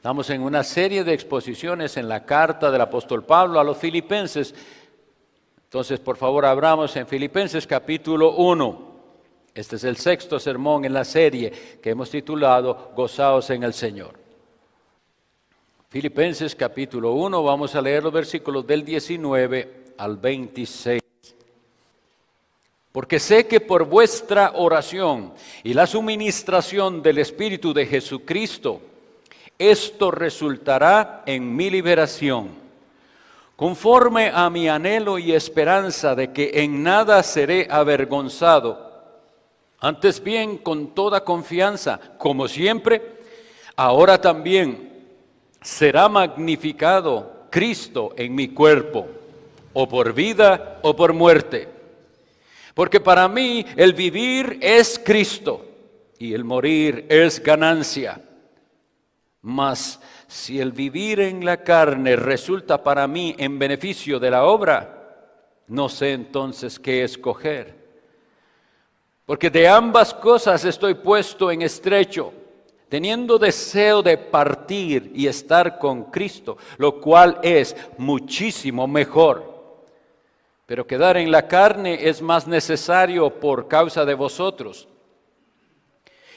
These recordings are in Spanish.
Estamos en una serie de exposiciones en la carta del apóstol Pablo a los Filipenses. Entonces, por favor, abramos en Filipenses capítulo 1. Este es el sexto sermón en la serie que hemos titulado Gozaos en el Señor. Filipenses capítulo 1, vamos a leer los versículos del 19 al 26. Porque sé que por vuestra oración y la suministración del Espíritu de Jesucristo, esto resultará en mi liberación, conforme a mi anhelo y esperanza de que en nada seré avergonzado, antes bien con toda confianza, como siempre, ahora también será magnificado Cristo en mi cuerpo, o por vida o por muerte. Porque para mí el vivir es Cristo y el morir es ganancia. Mas si el vivir en la carne resulta para mí en beneficio de la obra, no sé entonces qué escoger. Porque de ambas cosas estoy puesto en estrecho, teniendo deseo de partir y estar con Cristo, lo cual es muchísimo mejor. Pero quedar en la carne es más necesario por causa de vosotros.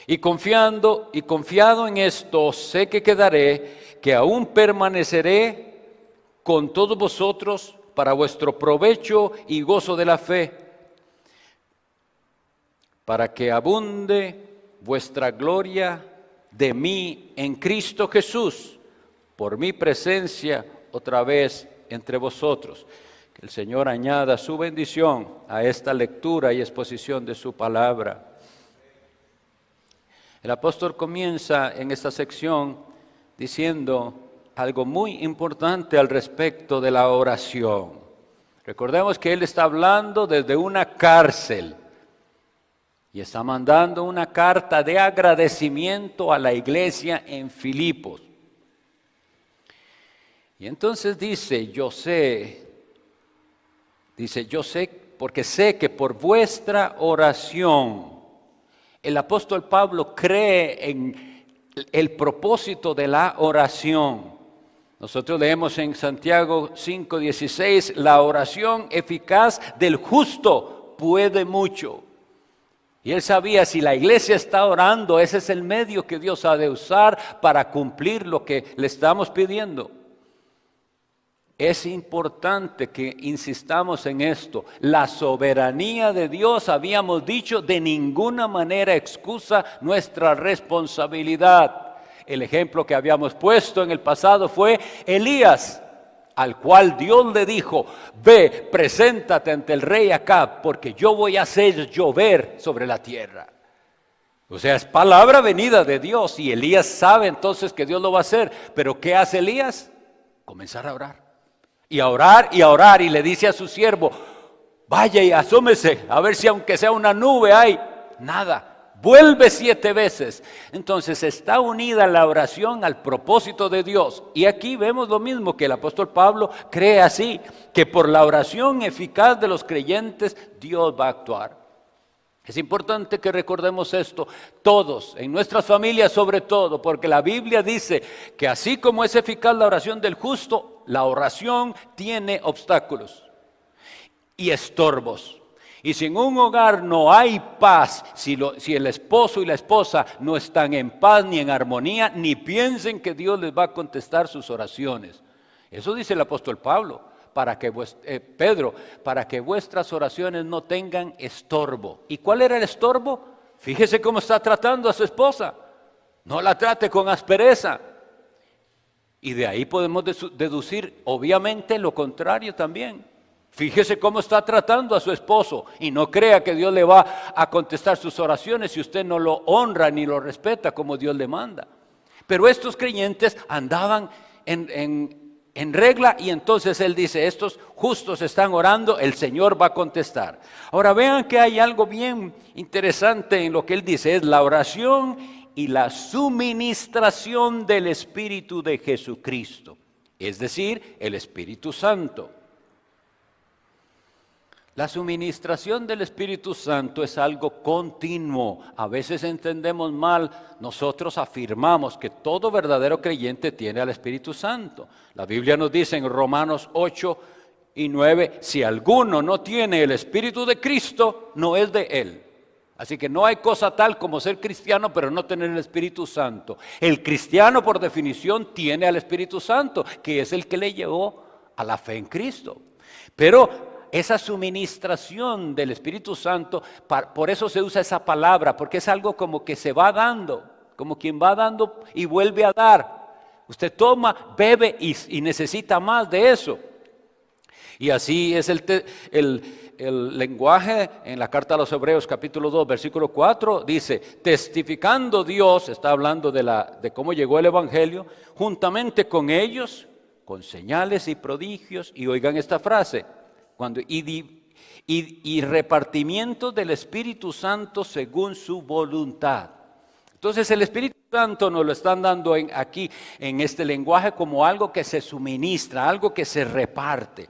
Y confiado en esto, sé que quedaré, que aún permaneceré con todos vosotros para vuestro provecho y gozo de la fe, para que abunde vuestra gloria de mí en Cristo Jesús, por mi presencia otra vez entre vosotros. Que el Señor añada su bendición a esta lectura y exposición de su palabra. El apóstol comienza en esta sección diciendo algo muy importante al respecto de la oración. Recordemos que él está hablando desde una cárcel y está mandando una carta de agradecimiento a la iglesia en Filipos. Y entonces dice, yo sé porque sé que por vuestra oración. El apóstol Pablo cree en el propósito de la oración. Nosotros leemos en Santiago 5:16, la oración eficaz del justo puede mucho. Y él sabía, si la iglesia está orando, ese es el medio que Dios ha de usar para cumplir lo que le estamos pidiendo. Es importante que insistamos en esto. La soberanía de Dios, habíamos dicho, de ninguna manera excusa nuestra responsabilidad. El ejemplo que habíamos puesto en el pasado fue Elías, al cual Dios le dijo, ve, preséntate ante el rey Acab, porque yo voy a hacer llover sobre la tierra. O sea, es palabra venida de Dios y Elías sabe entonces que Dios lo va a hacer. Pero ¿qué hace Elías? Comenzar a orar. Y a orar, y le dice a su siervo, vaya y asómese, a ver si aunque sea una nube hay. Nada, vuelve 7 veces. Entonces está unida la oración al propósito de Dios. Y aquí vemos lo mismo, que el apóstol Pablo cree así, que por la oración eficaz de los creyentes, Dios va a actuar. Es importante que recordemos esto, todos, en nuestras familias sobre todo, porque la Biblia dice que así como es eficaz la oración del justo, la oración tiene obstáculos y estorbos. Y si en un hogar no hay paz, si el esposo y la esposa no están en paz ni en armonía, ni piensen que Dios les va a contestar sus oraciones. Eso dice el apóstol Pablo. Pedro, para que vuestras oraciones no tengan estorbo. ¿Y cuál era el estorbo? Fíjese cómo está tratando a su esposa. No la trate con aspereza. Y de ahí podemos deducir, obviamente, lo contrario también. Fíjese cómo está tratando a su esposo y no crea que Dios le va a contestar sus oraciones si usted no lo honra ni lo respeta como Dios le manda. Pero estos creyentes andaban en regla, y entonces él dice, estos justos están orando, el Señor va a contestar. Ahora vean que hay algo bien interesante en lo que él dice, es la oración y la suministración del Espíritu de Jesucristo, es decir, el Espíritu Santo. La suministración del Espíritu Santo es algo continuo. A veces entendemos mal, nosotros afirmamos que todo verdadero creyente tiene al Espíritu Santo. La Biblia nos dice en Romanos 8 y 9, si alguno no tiene el Espíritu de Cristo, no es de él. Así que no hay cosa tal como ser cristiano pero no tener el Espíritu Santo. El cristiano por definición tiene al Espíritu Santo, que es el que le llevó a la fe en Cristo. Pero esa suministración del Espíritu Santo, por eso se usa esa palabra, porque es algo como que se va dando, como quien va dando y vuelve a dar. Usted toma, bebe y necesita más de eso. Y así es el lenguaje en la carta a los Hebreos capítulo 2 versículo 4, dice, testificando Dios, está hablando de cómo llegó el Evangelio, juntamente con ellos, con señales y prodigios, y oigan esta frase, y repartimiento del Espíritu Santo según su voluntad. Entonces el Espíritu Santo nos lo están dando aquí en este lenguaje como algo que se suministra, algo que se reparte.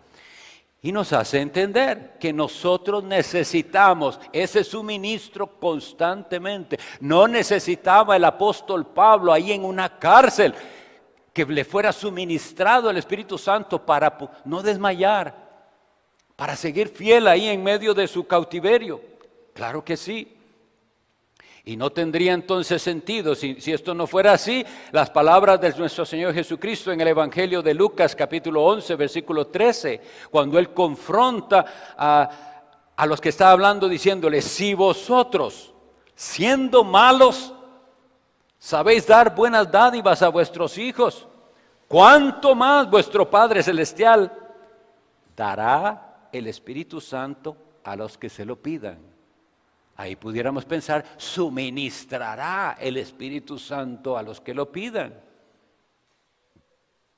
Y nos hace entender que nosotros necesitamos ese suministro constantemente. No necesitaba el apóstol Pablo ahí en una cárcel que le fuera suministrado el Espíritu Santo para no desmayar, para seguir fiel ahí en medio de su cautiverio. Claro que sí. Y no tendría entonces sentido, si esto no fuera así, las palabras de nuestro Señor Jesucristo en el Evangelio de Lucas capítulo 11 versículo 13, cuando Él confronta a los que está hablando diciéndoles, si vosotros siendo malos sabéis dar buenas dádivas a vuestros hijos, ¿cuánto más vuestro Padre Celestial dará el Espíritu Santo a los que se lo pidan? Ahí pudiéramos pensar, suministrará el Espíritu Santo a los que lo pidan.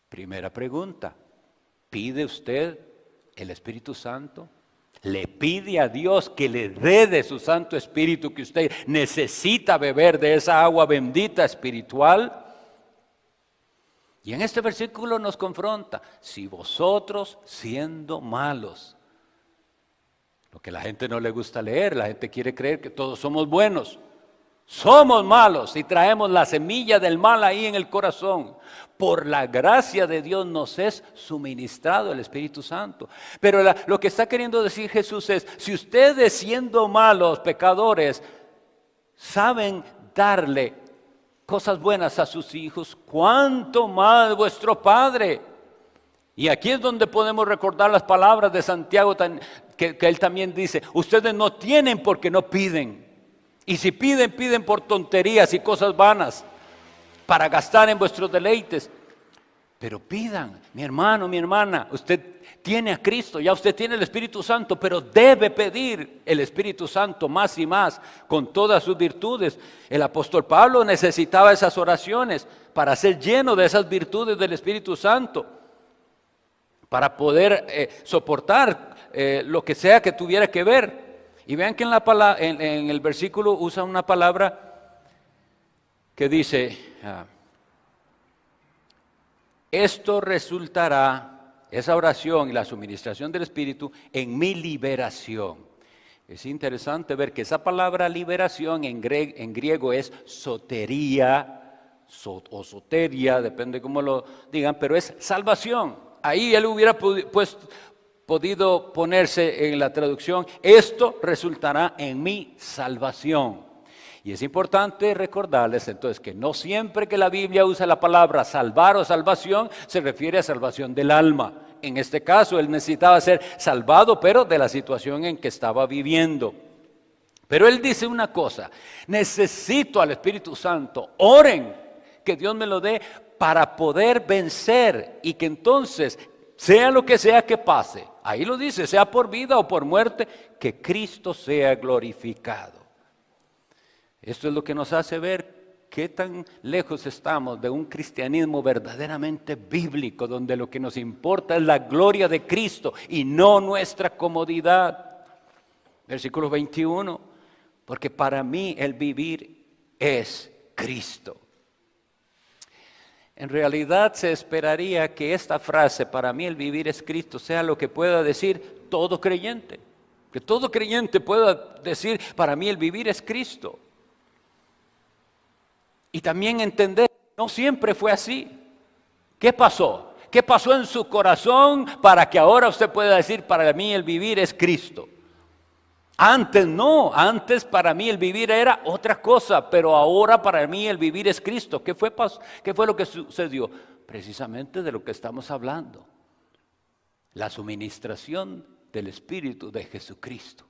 Primera pregunta, ¿pide usted el Espíritu Santo? ¿Le pide a Dios que le dé de su Santo Espíritu, que usted necesita beber de esa agua bendita espiritual? Y en este versículo nos confronta, si vosotros siendo malos, lo que a la gente no le gusta leer, la gente quiere creer que todos somos buenos. Somos malos y traemos la semilla del mal ahí en el corazón. Por la gracia de Dios nos es suministrado el Espíritu Santo. Pero lo que está queriendo decir Jesús es, si ustedes siendo malos, pecadores, saben darle cosas buenas a sus hijos, ¿cuánto más vuestro Padre? Y aquí es donde podemos recordar las palabras de Santiago que él también dice, ustedes no tienen porque no piden. Y si piden, piden por tonterías y cosas vanas para gastar en vuestros deleites. Pero pidan, mi hermano, mi hermana, usted tiene a Cristo, ya usted tiene el Espíritu Santo, pero debe pedir el Espíritu Santo más y más con todas sus virtudes. El apóstol Pablo necesitaba esas oraciones para ser lleno de esas virtudes del Espíritu Santo, para poder soportar lo que sea que tuviera que ver. Y vean que en el versículo usa una palabra que dice, esto resultará, esa oración y la suministración del Espíritu, en mi liberación. Es interesante ver que esa palabra liberación en griego es sotería o soteria, depende cómo lo digan, pero es salvación. Ahí él hubiera podido ponerse en la traducción, esto resultará en mi salvación. Y es importante recordarles entonces que no siempre que la Biblia usa la palabra salvar o salvación, se refiere a salvación del alma. En este caso él necesitaba ser salvado, pero de la situación en que estaba viviendo. Pero él dice una cosa, necesito al Espíritu Santo, oren que Dios me lo dé para poder vencer y que entonces, sea lo que sea que pase, ahí lo dice, sea por vida o por muerte, que Cristo sea glorificado. Esto es lo que nos hace ver qué tan lejos estamos de un cristianismo verdaderamente bíblico, donde lo que nos importa es la gloria de Cristo y no nuestra comodidad. Versículo 21, porque para mí el vivir es Cristo. En realidad se esperaría que esta frase, para mí el vivir es Cristo, sea lo que pueda decir todo creyente. Que todo creyente pueda decir, para mí el vivir es Cristo. Y también entender, no siempre fue así. ¿Qué pasó? ¿Qué pasó en su corazón para que ahora usted pueda decir, para mí el vivir es Cristo? Antes no, antes para mí el vivir era otra cosa, pero ahora para mí el vivir es Cristo. ¿Qué fue lo que sucedió? Precisamente de lo que estamos hablando. La suministración del Espíritu de Jesucristo.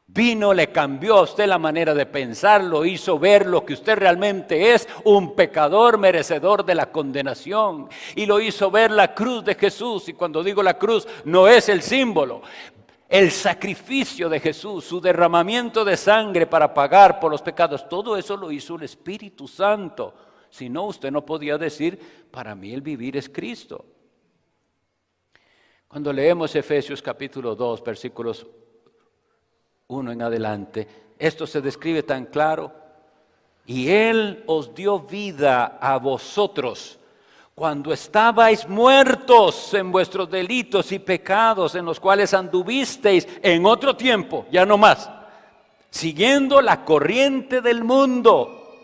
Vino, le cambió a usted la manera de pensar, lo hizo ver lo que usted realmente es, un pecador merecedor de la condenación. Y lo hizo ver la cruz de Jesús. Y cuando digo la cruz, no es el símbolo. El sacrificio de Jesús, su derramamiento de sangre para pagar por los pecados, todo eso lo hizo el Espíritu Santo. Si no, usted no podía decir, para mí el vivir es Cristo. Cuando leemos Efesios capítulo 2, versículos 1 en adelante, esto se describe tan claro. Y Él os dio vida a vosotros cuando estabais muertos en vuestros delitos y pecados, en los cuales anduvisteis en otro tiempo, ya no más, siguiendo la corriente del mundo,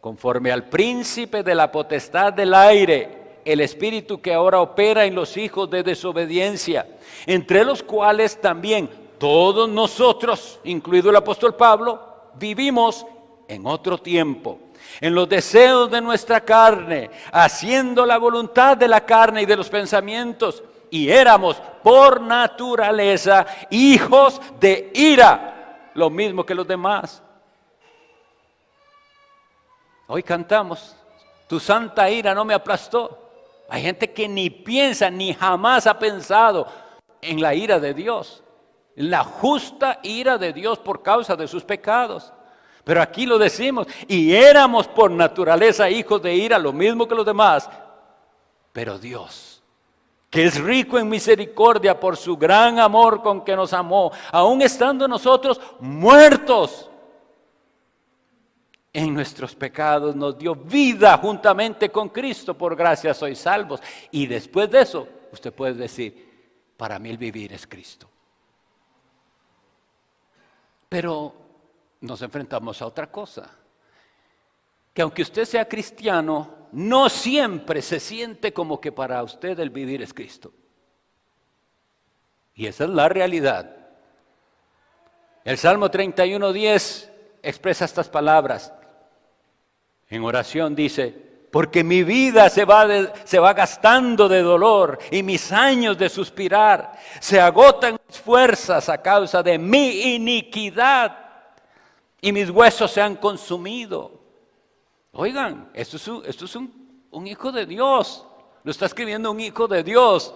conforme al príncipe de la potestad del aire, el espíritu que ahora opera en los hijos de desobediencia, entre los cuales también todos nosotros, incluido el apóstol Pablo, vivimos en otro tiempo, en los deseos de nuestra carne, haciendo la voluntad de la carne y de los pensamientos, y éramos por naturaleza hijos de ira, lo mismo que los demás. Hoy cantamos, tu santa ira no me aplastó. Hay gente que ni piensa, ni jamás ha pensado en la ira de Dios, en la justa ira de Dios por causa de sus pecados. Pero aquí lo decimos, y éramos por naturaleza hijos de ira, lo mismo que los demás. Pero Dios, que es rico en misericordia por su gran amor con que nos amó, aun estando nosotros muertos en nuestros pecados, nos dio vida juntamente con Cristo. Por gracia sois salvos. Y después de eso, usted puede decir, para mí el vivir es Cristo. Pero nos enfrentamos a otra cosa, que aunque usted sea cristiano, no siempre se siente como que para usted el vivir es Cristo. Y esa es la realidad. El Salmo 31:10 expresa estas palabras. En oración dice, porque mi vida se va gastando de dolor y mis años de suspirar, se agotan mis fuerzas a causa de mi iniquidad y mis huesos se han consumido. Oigan, esto es un hijo de Dios, lo está escribiendo un hijo de Dios,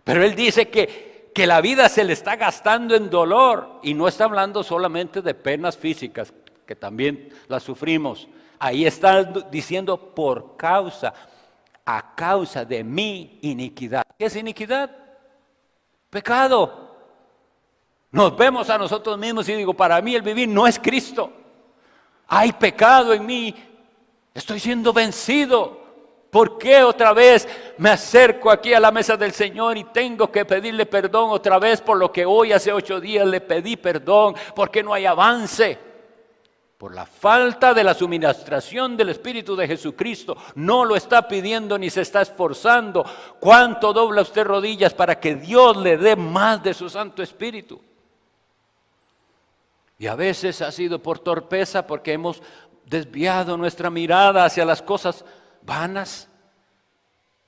pero él dice que la vida se le está gastando en dolor, y no está hablando solamente de penas físicas, que también las sufrimos. Ahí está diciendo a causa de mi iniquidad. ¿Qué es iniquidad? Pecado. Nos vemos a nosotros mismos y digo, para mí el vivir no es Cristo. Hay pecado en mí, estoy siendo vencido. ¿Por qué otra vez me acerco aquí a la mesa del Señor y tengo que pedirle perdón otra vez por lo que hoy hace 8 días le pedí perdón? Porque no hay avance. Por la falta de la suministración del Espíritu de Jesucristo. No lo está pidiendo ni se está esforzando. ¿Cuánto dobla usted rodillas para que Dios le dé más de su Santo Espíritu? Y a veces ha sido por torpeza, porque hemos desviado nuestra mirada hacia las cosas vanas.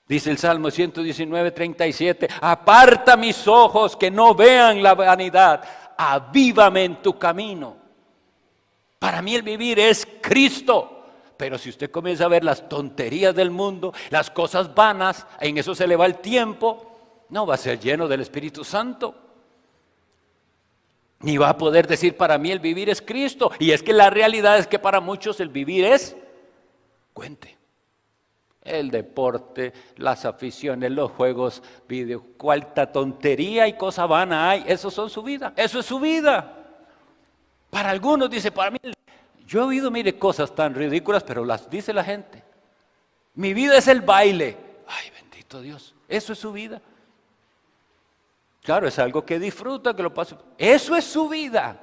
Dice el Salmo 119:37, aparta mis ojos que no vean la vanidad, avívame en tu camino. Para mí el vivir es Cristo. Pero si usted comienza a ver las tonterías del mundo, las cosas vanas, en eso se le va el tiempo, no va a ser lleno del Espíritu Santo. Ni va a poder decir, para mí el vivir es Cristo. Y es que la realidad es que para muchos el vivir es cuente. El deporte, las aficiones, los juegos video, cuánta tontería y cosa vana hay. Eso son su vida, eso es su vida. Para algunos dice, para mí, yo he oído, mire, cosas tan ridículas, pero las dice la gente. Mi vida es el baile. Ay, bendito Dios, eso es su vida. Claro, es algo que disfruta, que lo pasa. Eso es su vida.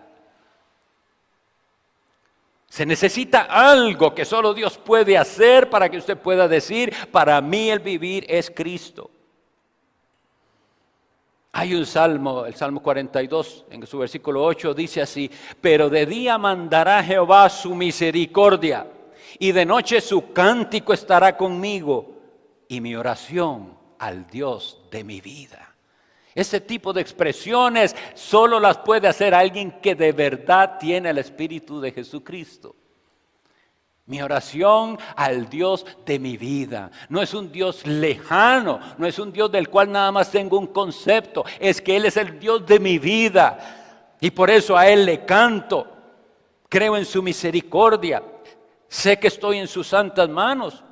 Se necesita algo que solo Dios puede hacer para que usted pueda decir, para mí el vivir es Cristo. Hay un salmo, el Salmo 42, en su versículo 8, dice así: pero de día mandará Jehová su misericordia, y de noche su cántico estará conmigo, y mi oración al Dios de mi vida. Ese tipo de expresiones solo las puede hacer alguien que de verdad tiene el Espíritu de Jesucristo. Mi oración al Dios de mi vida. No es un Dios lejano, no es un Dios del cual nada más tengo un concepto. Es que Él es el Dios de mi vida. Y por eso a Él le canto. Creo en su misericordia. Sé que estoy en sus santas manos.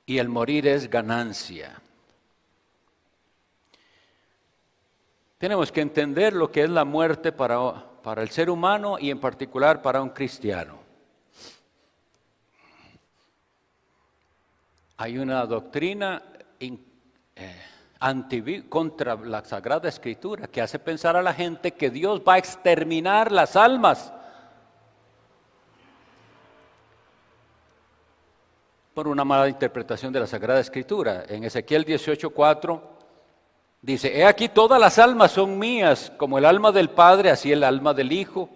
Y el morir es ganancia. Tenemos que entender lo que es la muerte para el ser humano y en particular para un cristiano. Hay una doctrina contra la Sagrada Escritura que hace pensar a la gente que Dios va a exterminar las almas por una mala interpretación de la Sagrada Escritura. En Ezequiel 18:4 dice: he aquí todas las almas son mías, como el alma del Padre, así el alma del Hijo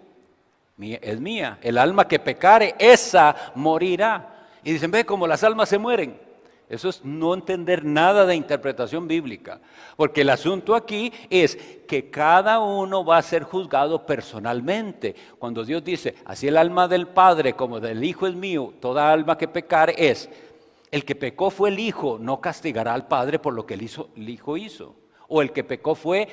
es mía. El alma que pecare, esa morirá. Y dicen: ve cómo las almas se mueren. Eso es no entender nada de interpretación bíblica. Porque el asunto aquí es que cada uno va a ser juzgado personalmente. Cuando Dios dice: así el alma del Padre como del Hijo es mío, toda alma que pecare es. El que pecó fue el Hijo, no castigará al Padre por lo que el Hijo hizo. O el que pecó fue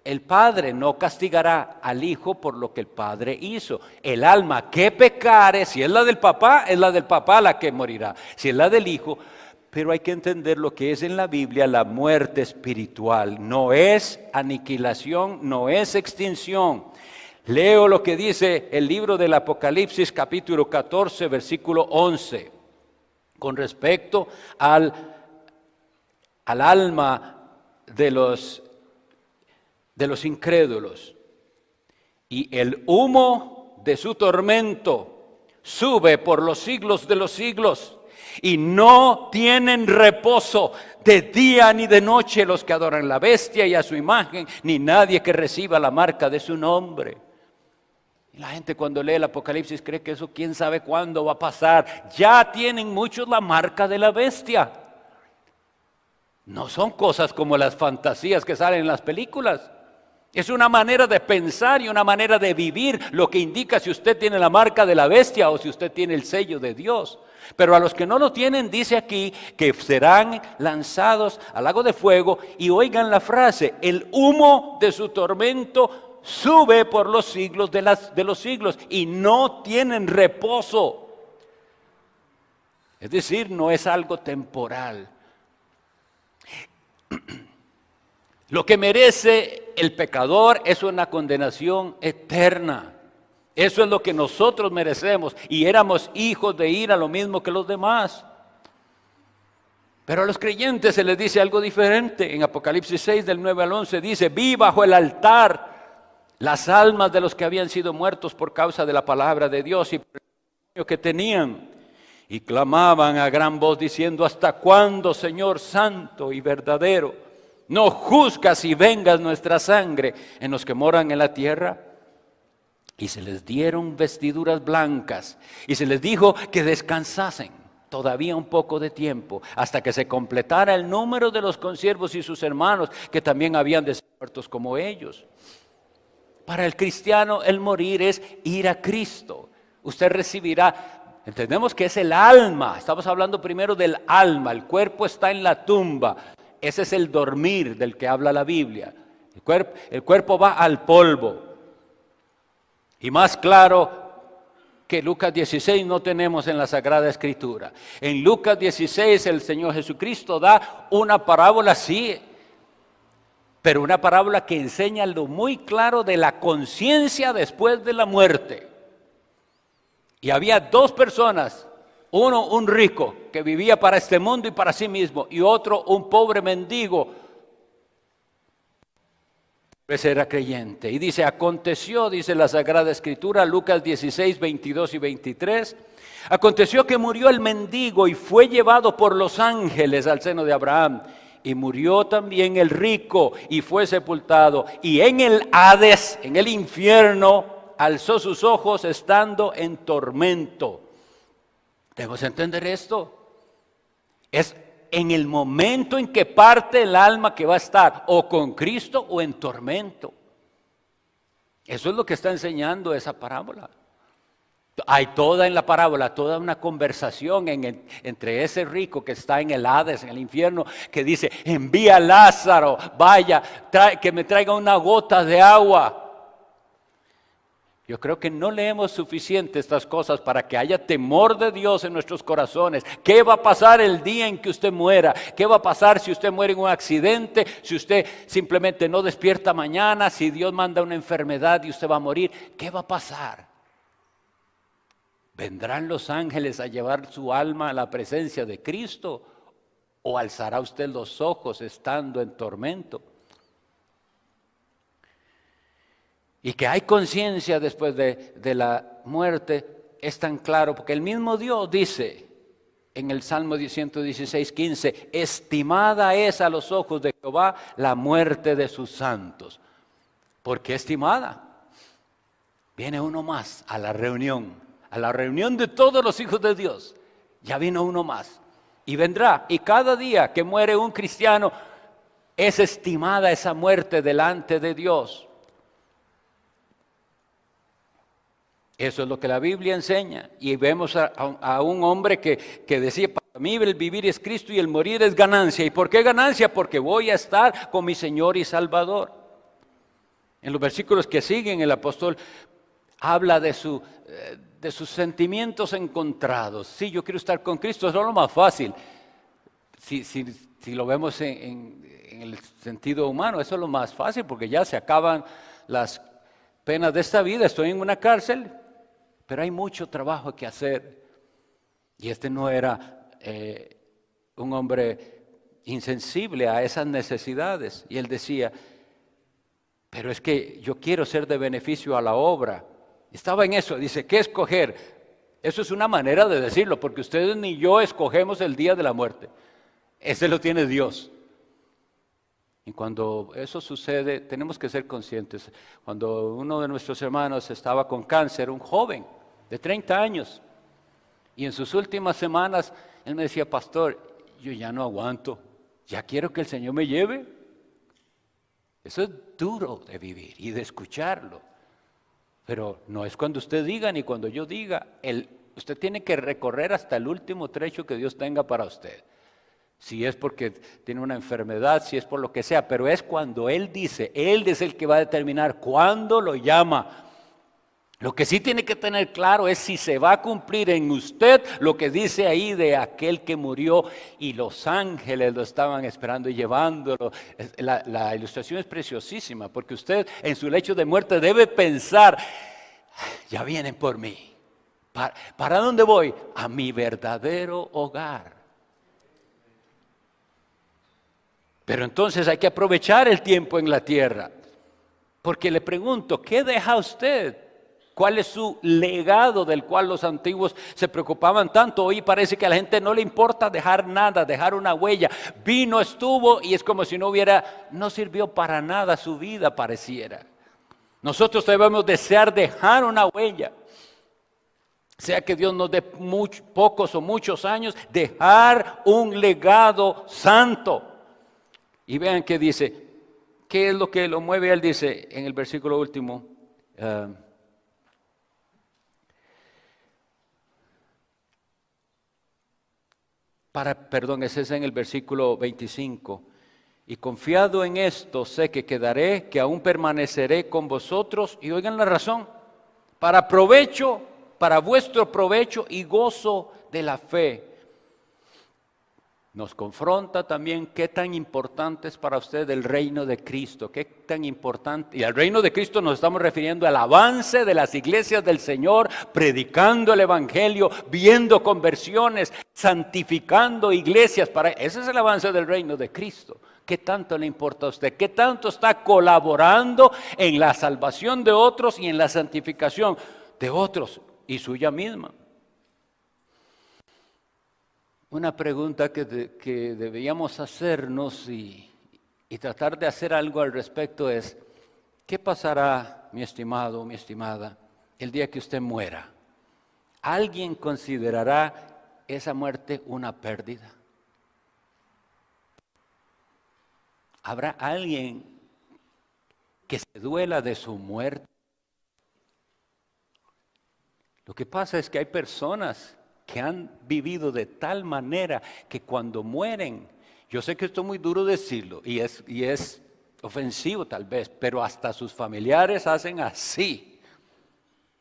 el Padre, no castigará al Hijo por lo que el Padre hizo. El alma que pecare, si es la del papá, es la del papá la que morirá. Si es la del Hijo, pero hay que entender lo que es en la Biblia la muerte espiritual. No es aniquilación, no es extinción. Leo lo que dice el libro del Apocalipsis, capítulo 14, versículo 11, con respecto al alma de los incrédulos. Y el humo de su tormento sube por los siglos de los siglos, y no tienen reposo de día ni de noche los que adoran la bestia y a su imagen, ni nadie que reciba la marca de su nombre. Y la gente cuando lee el Apocalipsis cree que eso quién sabe cuándo va a pasar. Ya tienen muchos la marca de la bestia. No son cosas como las fantasías que salen en las películas. Es una manera de pensar y una manera de vivir lo que indica si usted tiene la marca de la bestia o si usted tiene el sello de Dios. Pero a los que no lo tienen, dice aquí que serán lanzados al lago de fuego. Y oigan la frase: el humo de su tormento sube por los siglos de los siglos, y no tienen reposo. Es decir, no es algo temporal. Lo que merece el pecador es una condenación eterna. Eso es lo que nosotros merecemos, y éramos hijos de ira, lo mismo que los demás. Pero a los creyentes se les dice algo diferente. En Apocalipsis 6, del 9 al 11, dice: vi bajo el altar las almas de los que habían sido muertos por causa de la palabra de Dios y por el testimonio que tenían, y clamaban a gran voz diciendo: ¿hasta cuándo, Señor santo y verdadero, no juzgas y vengas nuestra sangre en los que moran en la tierra? Y se les dieron vestiduras blancas, y se les dijo que descansasen todavía un poco de tiempo, hasta que se completara el número de los consiervos y sus hermanos, que también habían de ser muertos como ellos. Para el cristiano, el morir es ir a Cristo. Usted recibirá, entendemos que es el alma, estamos hablando primero del alma. El cuerpo está en la tumba, ese es el dormir del que habla la Biblia. El cuerpo va al polvo. Y más claro que Lucas 16 no tenemos en la Sagrada Escritura. En Lucas 16 el Señor Jesucristo da una parábola, sí, pero una parábola que enseña lo muy claro de la conciencia después de la muerte. Y había dos personas, Uno, un rico que vivía para este mundo y para sí mismo, y otro, un pobre mendigo. Ese era creyente. Y dice, aconteció, dice la Sagrada Escritura, Lucas 16, 22 y 23, aconteció que murió el mendigo y fue llevado por los ángeles al seno de Abraham. Y murió también el rico y fue sepultado. Y en el Hades, en el infierno, alzó sus ojos estando en tormento. Debemos entender esto. Es en el momento en que parte el alma que va a estar o con Cristo o en tormento. Eso es lo que está enseñando esa parábola. Hay toda en la parábola, toda una conversación entre ese rico que está en el Hades, en el infierno, que dice, envía a Lázaro, vaya, que me traiga una gota de agua. Yo creo que no leemos suficiente estas cosas para que haya temor de Dios en nuestros corazones. ¿Qué va a pasar el día en que usted muera? ¿Qué va a pasar si usted muere en un accidente? Si usted simplemente no despierta mañana, si Dios manda una enfermedad y usted va a morir, ¿qué va a pasar? ¿Vendrán los ángeles a llevar su alma a la presencia de Cristo? ¿O alzará usted los ojos estando en tormento? Y que hay conciencia después de la muerte es tan claro, porque el mismo Dios dice en el Salmo 116, 15, estimada es a los ojos de Jehová la muerte de sus santos. ¿Por qué estimada? Viene uno más a la reunión de todos los hijos de Dios. Ya vino uno más y vendrá, y cada día que muere un cristiano es estimada esa muerte delante de Dios. Eso es lo que la Biblia enseña. Y vemos a un hombre que decía, para mí el vivir es Cristo y el morir es ganancia. ¿Y por qué ganancia? Porque voy a estar con mi Señor y Salvador. En los versículos que siguen, el apóstol habla de sus sentimientos encontrados. Sí, yo quiero estar con Cristo, eso es lo más fácil. Si lo vemos en el sentido humano, eso es lo más fácil, porque ya se acaban las penas de esta vida. Estoy en una cárcel, pero hay mucho trabajo que hacer. Y este no era un hombre insensible a esas necesidades. Y él decía, pero es que yo quiero ser de beneficio a la obra. Estaba en eso, dice, ¿qué escoger? Eso es una manera de decirlo, porque ustedes ni yo escogemos el día de la muerte. Ese lo tiene Dios. Y cuando eso sucede, tenemos que ser conscientes. Cuando uno de nuestros hermanos estaba con cáncer, un joven de 30 años, y en sus últimas semanas, él me decía, pastor, yo ya no aguanto, ya quiero que el Señor me lleve. Eso es duro de vivir y de escucharlo. Pero no es cuando usted diga ni cuando yo diga. Usted tiene que recorrer hasta el último trecho que Dios tenga para usted. Si es porque tiene una enfermedad, si es por lo que sea, pero es cuando Él dice, Él es el que va a determinar cuándo lo llama. Lo que sí tiene que tener claro es si se va a cumplir en usted lo que dice ahí de aquel que murió y los ángeles lo estaban esperando y llevándolo. La ilustración es preciosísima, porque usted en su lecho de muerte debe pensar, ya vienen por mí. ¿Para dónde voy? A mi verdadero hogar. Pero entonces hay que aprovechar el tiempo en la tierra. Porque le pregunto, ¿qué deja usted? ¿Cuál es su legado del cual los antiguos se preocupaban tanto? Hoy parece que a la gente no le importa dejar nada, dejar una huella. Vino, estuvo y es como si no sirvió para nada su vida, pareciera. Nosotros debemos desear dejar una huella. Sea que Dios nos dé pocos o muchos años, dejar un legado santo. Y vean qué dice, qué es lo que lo mueve. Él dice en el versículo último, ese es en el versículo 25. Y confiado en esto, sé que quedaré, que aún permaneceré con vosotros. Y oigan la razón, para provecho, para vuestro provecho y gozo de la fe. nos confronta también qué tan importante es para usted el reino de Cristo, qué tan importante. Y al reino de Cristo nos estamos refiriendo al avance de las iglesias del Señor, predicando el evangelio, viendo conversiones, santificando iglesias. Ese es el avance del reino de Cristo. ¿Qué tanto le importa a usted? ¿Qué tanto está colaborando en la salvación de otros y en la santificación de otros y suya misma? Una pregunta que deberíamos hacernos y tratar de hacer algo al respecto es: ¿qué pasará, mi estimado o mi estimada, el día que usted muera? ¿Alguien considerará esa muerte una pérdida? ¿Habrá alguien que se duela de su muerte? Lo que pasa es que hay personas que han vivido de tal manera que cuando mueren, yo sé que esto es muy duro decirlo y es ofensivo tal vez, pero hasta sus familiares hacen así,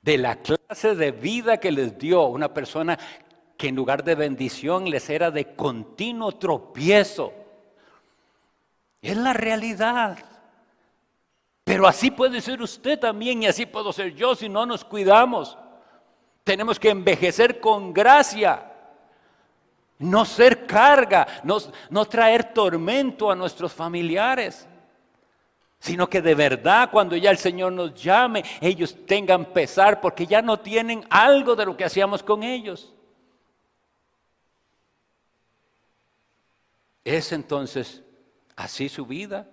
de la clase de vida que les dio una persona que en lugar de bendición les era de continuo tropiezo. Es la realidad. Pero así puede ser usted también y así puedo ser yo si no nos cuidamos. Tenemos que envejecer con gracia, no ser carga, no traer tormento a nuestros familiares, sino que de verdad cuando ya el Señor nos llame, ellos tengan pesar porque ya no tienen algo de lo que hacíamos con ellos. ¿Es entonces así su vida?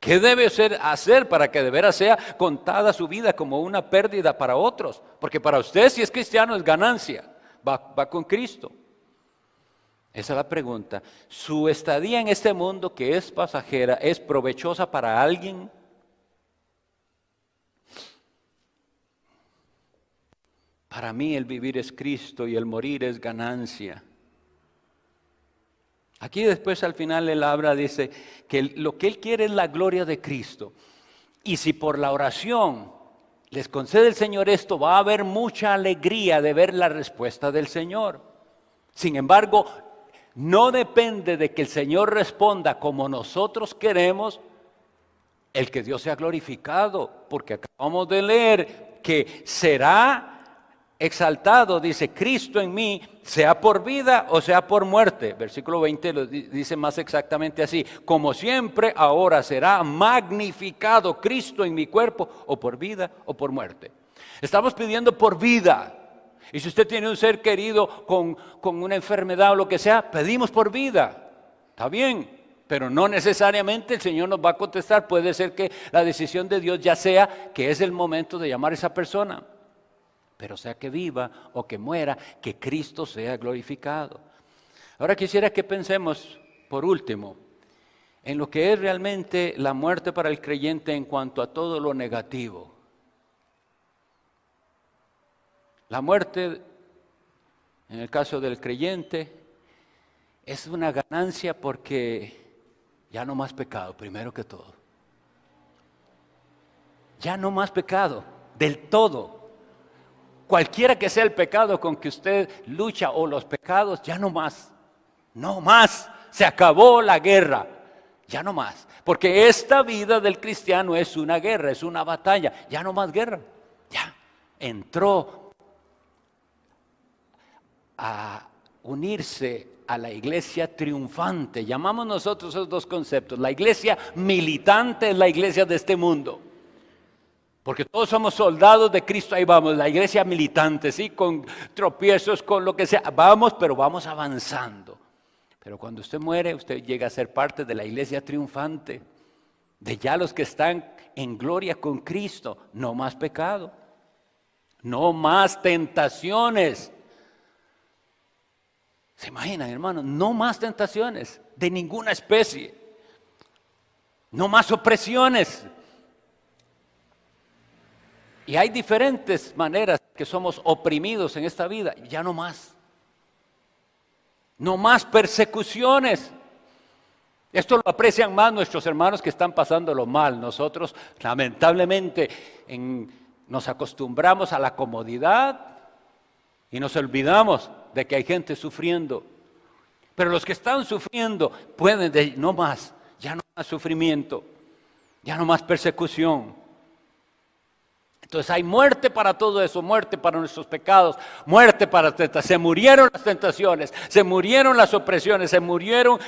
¿Qué debe hacer para que de veras sea contada su vida como una pérdida para otros? Porque para usted, si es cristiano, es ganancia. Va con Cristo. Esa es la pregunta. ¿Su estadía en este mundo, que es pasajera, es provechosa para alguien? Para mí el vivir es Cristo y el morir es ganancia. Aquí después al final él habla, dice que lo que él quiere es la gloria de Cristo. Y si por la oración les concede el Señor esto, va a haber mucha alegría de ver la respuesta del Señor. Sin embargo, no depende de que el Señor responda como nosotros queremos el que Dios sea glorificado, porque acabamos de leer que será exaltado, dice, Cristo en mí, sea por vida o sea por muerte. Versículo 20 lo dice más exactamente así: como siempre, ahora será magnificado Cristo en mi cuerpo, o por vida o por muerte. Estamos pidiendo por vida. Y si usted tiene un ser querido con una enfermedad o lo que sea, pedimos por vida. Está bien, pero no necesariamente el Señor nos va a contestar. Puede ser que la decisión de Dios ya sea que es el momento de llamar a esa persona. Pero sea que viva o que muera, que Cristo sea glorificado. Ahora quisiera que pensemos, por último, en lo que es realmente la muerte para el creyente en cuanto a todo lo negativo. La muerte, en el caso del creyente, es una ganancia porque ya no más pecado, primero que todo. Ya no más pecado, del todo. Cualquiera que sea el pecado con que usted lucha o los pecados, ya no más. No más. Se acabó la guerra. Ya no más. Porque esta vida del cristiano es una guerra, es una batalla. Ya no más guerra. Ya entró a unirse a la iglesia triunfante. Llamamos nosotros esos dos conceptos. La iglesia militante es la iglesia de este mundo. Porque todos somos soldados de Cristo, ahí vamos, la iglesia militante, ¿sí? Con tropiezos, con lo que sea, vamos, pero vamos avanzando. Pero cuando usted muere, usted llega a ser parte de la iglesia triunfante, de ya los que están en gloria con Cristo. No más pecado, no más tentaciones. ¿Se imaginan, hermanos? No más tentaciones de ninguna especie, no más opresiones. Y hay diferentes maneras que somos oprimidos en esta vida, ya no más. No más persecuciones. Esto lo aprecian más nuestros hermanos que están pasándolo mal. Nosotros, lamentablemente, nos acostumbramos a la comodidad y nos olvidamos de que hay gente sufriendo. Pero los que están sufriendo pueden decir, no más, ya no más sufrimiento, ya no más persecución. Entonces hay muerte para todo eso, muerte para nuestros pecados, muerte para tentaciones. Se murieron las tentaciones, se murieron las opresiones, se murieron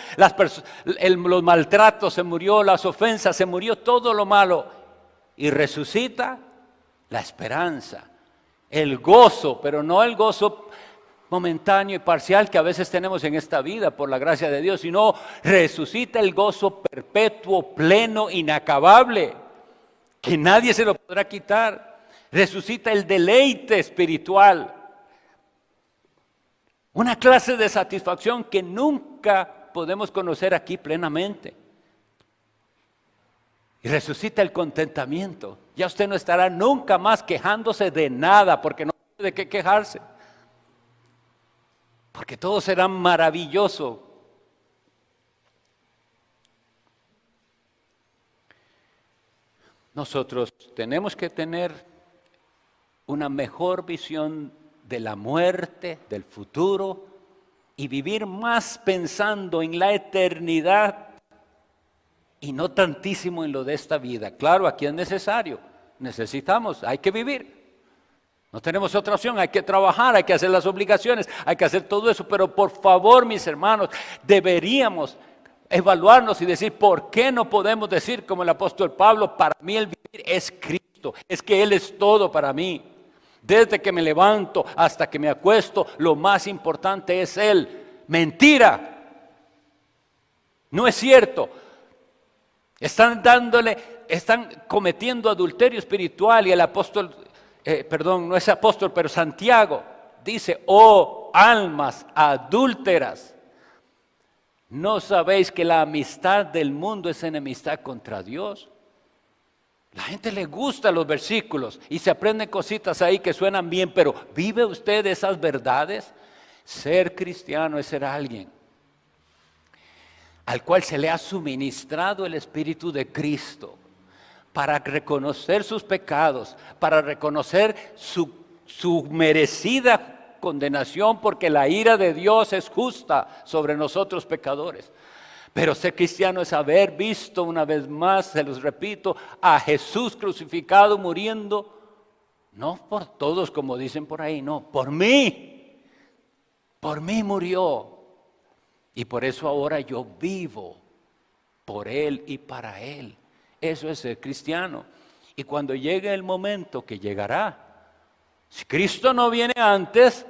los maltratos, se murió las ofensas, se murió todo lo malo. Y resucita la esperanza, el gozo, pero no el gozo momentáneo y parcial que a veces tenemos en esta vida por la gracia de Dios, sino resucita el gozo perpetuo, pleno, inacabable, que nadie se lo podrá quitar. Resucita el deleite espiritual, una clase de satisfacción que nunca podemos conocer aquí plenamente. Y resucita el contentamiento. Ya usted no estará nunca más quejándose de nada, porque no tiene de qué quejarse. Porque todo será maravilloso. Nosotros tenemos que tener una mejor visión de la muerte, del futuro, y vivir más pensando en la eternidad y no tantísimo en lo de esta vida. Claro, aquí es necesario, necesitamos, hay que vivir. No tenemos otra opción, hay que trabajar, hay que hacer las obligaciones, hay que hacer todo eso, pero por favor, mis hermanos, deberíamos evaluarnos y decir, ¿por qué no podemos decir como el apóstol Pablo, para mí el vivir es Cristo, es que Él es todo para mí? Desde que me levanto hasta que me acuesto, lo más importante es Él. Mentira, no es cierto. Están cometiendo adulterio espiritual y el apóstol, no es apóstol, pero Santiago dice, oh almas adúlteras, ¿no sabéis que la amistad del mundo es enemistad contra Dios? La gente le gusta los versículos y se aprenden cositas ahí que suenan bien, pero ¿vive usted esas verdades? Ser cristiano es ser alguien al cual se le ha suministrado el Espíritu de Cristo para reconocer sus pecados, para reconocer su merecida condenación, porque la ira de Dios es justa sobre nosotros pecadores. Pero ser cristiano es haber visto una vez más, se los repito, a Jesús crucificado muriendo, no por todos como dicen por ahí, no, por mí murió. Y por eso ahora yo vivo por Él y para Él. Eso es ser cristiano. Y cuando llegue el momento que llegará, si Cristo no viene antes,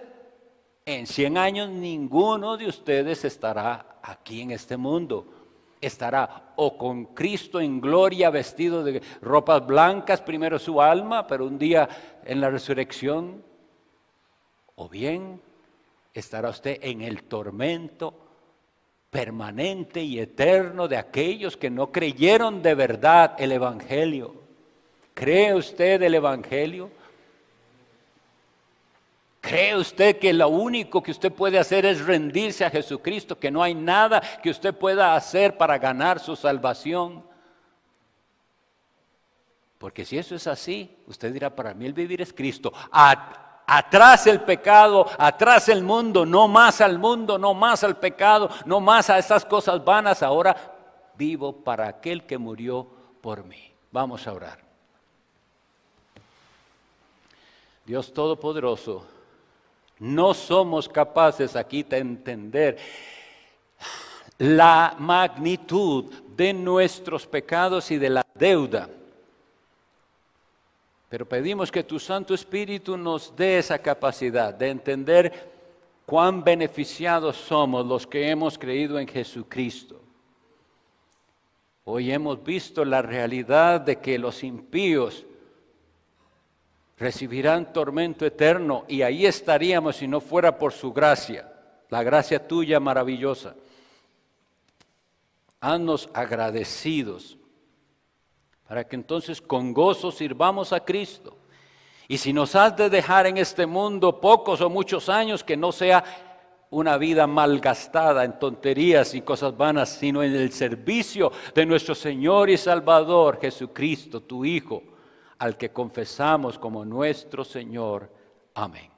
en 100 años ninguno de ustedes estará aquí en este mundo. Estará o con Cristo en gloria, vestido de ropas blancas, primero su alma, pero un día en la resurrección, o bien estará usted en el tormento permanente y eterno de aquellos que no creyeron de verdad el Evangelio. ¿Cree usted el Evangelio? ¿Cree usted que lo único que usted puede hacer es rendirse a Jesucristo, que no hay nada que usted pueda hacer para ganar su salvación? Porque si eso es así, usted dirá, para mí el vivir es Cristo. Atrás el pecado, atrás el mundo, no más al mundo, no más al pecado, no más a esas cosas vanas. Ahora vivo para aquel que murió por mí. Vamos a orar. Dios Todopoderoso, no somos capaces aquí de entender la magnitud de nuestros pecados y de la deuda. Pero pedimos que tu Santo Espíritu nos dé esa capacidad de entender cuán beneficiados somos los que hemos creído en Jesucristo. Hoy hemos visto la realidad de que los impíos recibirán tormento eterno y ahí estaríamos si no fuera por su gracia, la gracia tuya maravillosa. Haznos agradecidos para que entonces con gozo sirvamos a Cristo. Y si nos has de dejar en este mundo pocos o muchos años, que no sea una vida malgastada en tonterías y cosas vanas, sino en el servicio de nuestro Señor y Salvador Jesucristo, tu Hijo, al que confesamos como nuestro Señor. Amén.